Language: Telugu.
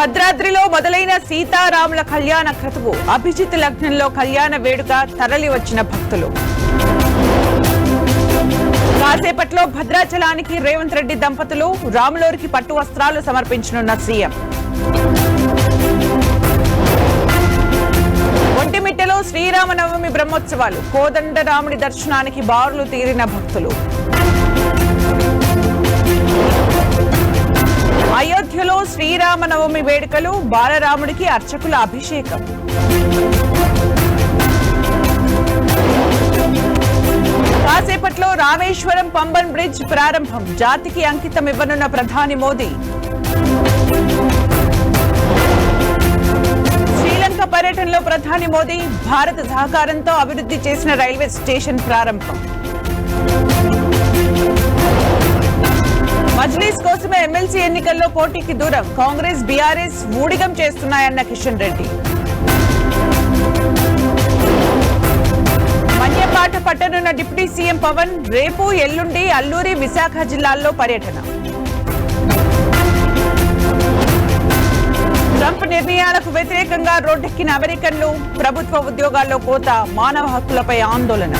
భద్రాద్రిలో మొదలైన సీతారాముల కళ్యాణ క్రతువు. అభిజిత్ లగ్నంలో కళ్యాణ వేడుక తరలి వచ్చిన భక్తులు. కాసేపట్లో భద్రాచలానికి రేవంత్ రెడ్డి దంపతులు, రాములూరికి పట్టు వస్త్రాలు సమర్పించనున్న సీఎం. ఒంటిమిట్టలో శ్రీరామనవమి బ్రహ్మోత్సవాలు. కోదండరాముడి దర్శనానికి బారులు తీరిన భక్తులు. అయోధ్యలో శ్రీరామనవమి వేడుకలు. బాలరాముడికి అర్చకుల అభిషేకం. కాసేపట్లో రామేశ్వరం పంబన్ బ్రిడ్జ్ ప్రారంభం. జాతికి అంకితం ఇవ్వనున్న ప్రధాని మోదీ. శ్రీలంక పర్యటనలో ప్రధాని మోదీ భారత సహకారంతో అభివృద్ధి చేసిన రైల్వే స్టేషన్ ప్రారంభం. మజ్లీస్ కోసమే ఎమ్మెల్సీ ఎన్నికల్లో పోటీకి దూరం. కాంగ్రెస్ బీఆర్ఎస్ ఊడిగం చేస్తున్నాయన్న కిషన్ రెడ్డి. మన్యపాట పట్టనున్న డిప్యూటీ సీఎం పవన్. రేపు ఎల్లుండి అల్లూరి, విశాఖ జిల్లాల్లో పర్యటన. ట్రంప్ నిర్ణయాలకు వ్యతిరేకంగా రోడ్డెక్కిన అమెరికన్లు. ప్రభుత్వ ఉద్యోగాల్లో కోత, మానవ హక్కులపై ఆందోళన.